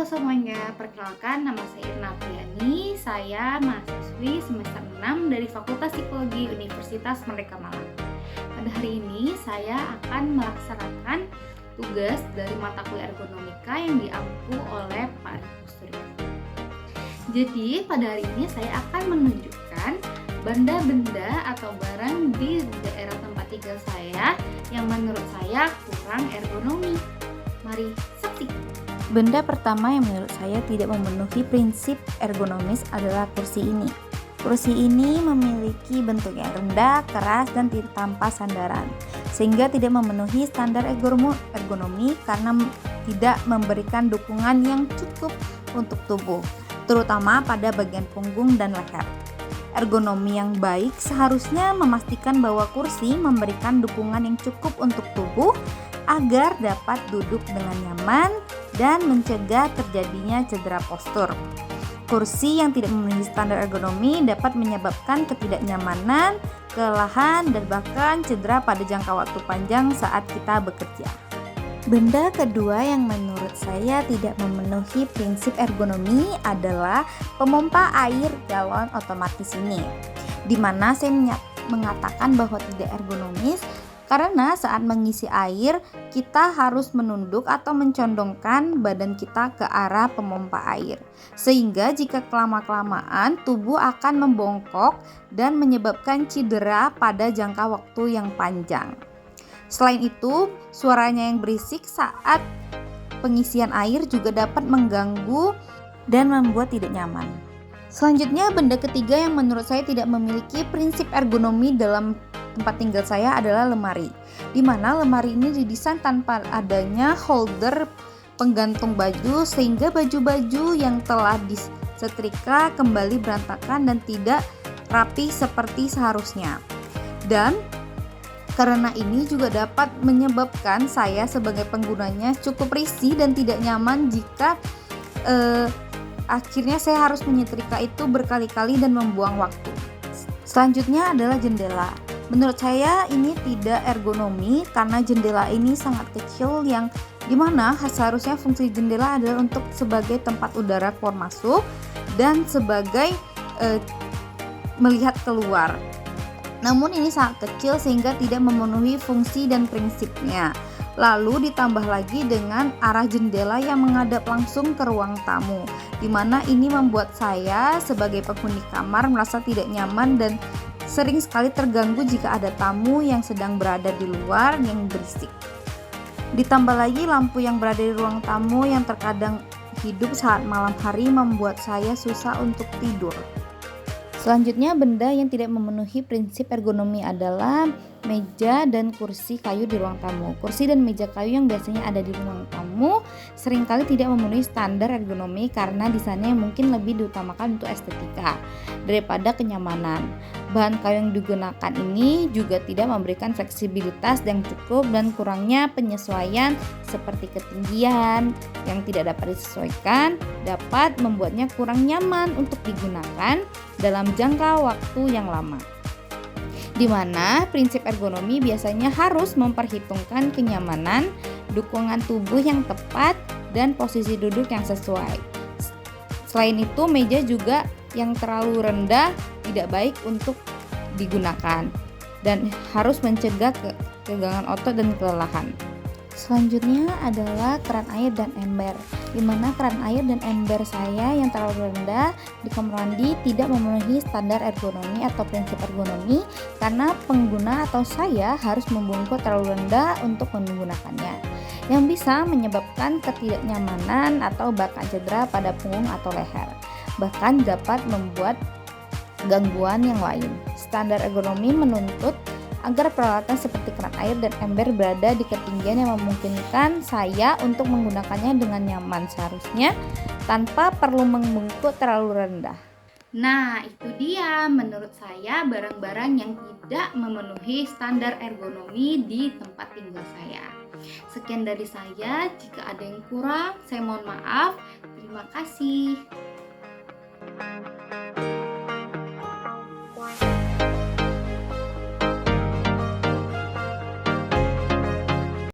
Halo semuanya, perkenalkan nama saya Irna Apriani. Saya mahasiswi semester 6 dari Fakultas Psikologi Universitas Merdeka Malang. Pada hari ini saya akan melaksanakan tugas dari mata kuliah ergonomika yang diampu oleh Pak Rifus Surya. Jadi pada hari ini saya akan menunjukkan benda-benda atau barang di daerah tempat tinggal saya yang menurut saya kurang ergonomi. Mari saksikan. Benda pertama yang menurut saya tidak memenuhi prinsip ergonomis adalah kursi ini. Kursi ini memiliki bentuk yang rendah, keras, dan tanpa sandaran, sehingga tidak memenuhi standar ergonomi karena tidak memberikan dukungan yang cukup untuk tubuh, terutama pada bagian punggung dan leher. Ergonomi yang baik seharusnya memastikan bahwa kursi memberikan dukungan yang cukup untuk tubuh agar dapat duduk dengan nyaman dan mencegah terjadinya cedera postur. Kursi yang tidak memenuhi standar ergonomi dapat menyebabkan ketidaknyamanan, kelelahan, dan bahkan cedera pada jangka waktu panjang saat kita bekerja. Benda kedua yang menurut saya tidak memenuhi prinsip ergonomi adalah pemompa air galon otomatis ini, di mana saya mengatakan bahwa tidak ergonomis karena saat mengisi air, kita harus menunduk atau mencondongkan badan kita ke arah pemompa air. Sehingga jika kelama-kelamaan, tubuh akan membongkok dan menyebabkan cedera pada jangka waktu yang panjang. Selain itu, suaranya yang berisik saat pengisian air juga dapat mengganggu dan membuat tidak nyaman. Selanjutnya, benda ketiga yang menurut saya tidak memiliki prinsip ergonomi dalam tempat tinggal saya adalah lemari, di mana lemari ini didesain tanpa adanya holder penggantung baju sehingga baju-baju yang telah disetrika kembali berantakan dan tidak rapi seperti seharusnya. Dan karena ini juga dapat menyebabkan saya sebagai penggunanya cukup risih dan tidak nyaman jika akhirnya saya harus menyetrika itu berkali-kali dan membuang waktu. Selanjutnya adalah jendela. Menurut saya ini tidak ergonomi karena jendela ini sangat kecil yang dimana seharusnya fungsi jendela adalah untuk sebagai tempat udara keluar masuk dan sebagai melihat keluar. Namun ini sangat kecil sehingga tidak memenuhi fungsi dan prinsipnya. Lalu ditambah lagi dengan arah jendela yang menghadap langsung ke ruang tamu, di mana ini membuat saya sebagai penghuni kamar merasa tidak nyaman dan sering sekali terganggu jika ada tamu yang sedang berada di luar yang berisik. Ditambah lagi lampu yang berada di ruang tamu yang terkadang hidup saat malam hari membuat saya susah untuk tidur. Selanjutnya, benda yang tidak memenuhi prinsip ergonomi adalah meja dan kursi kayu di ruang tamu. Kursi dan meja kayu yang biasanya ada di ruang tamu seringkali tidak memenuhi standar ergonomi karena desainnya mungkin lebih diutamakan untuk estetika daripada kenyamanan. Bahan kayu yang digunakan ini juga tidak memberikan fleksibilitas yang cukup dan kurangnya penyesuaian seperti ketinggian yang tidak dapat disesuaikan dapat membuatnya kurang nyaman untuk digunakan dalam jangka waktu yang lama. Di mana prinsip ergonomi biasanya harus memperhitungkan kenyamanan, dukungan tubuh yang tepat, dan posisi duduk yang sesuai. Selain itu, meja juga yang terlalu rendah tidak baik untuk digunakan dan harus mencegah ketegangan otot dan kelelahan. Selanjutnya adalah keran air dan ember, di mana keran air dan ember saya yang terlalu rendah di kamar mandi tidak memenuhi standar ergonomi atau prinsip ergonomi karena pengguna atau saya harus membungkuk terlalu rendah untuk menggunakannya, yang bisa menyebabkan ketidaknyamanan atau bahkan cedera pada punggung atau leher, bahkan dapat membuat gangguan yang lain. Standar ergonomi menuntut agar peralatan seperti keran air dan ember berada di ketinggian yang memungkinkan saya untuk menggunakannya dengan nyaman seharusnya tanpa perlu membungkuk terlalu rendah. Nah, itu dia menurut saya barang-barang yang tidak memenuhi standar ergonomi di tempat tinggal saya. Sekian dari saya, jika ada yang kurang, saya mohon maaf. Terima kasih.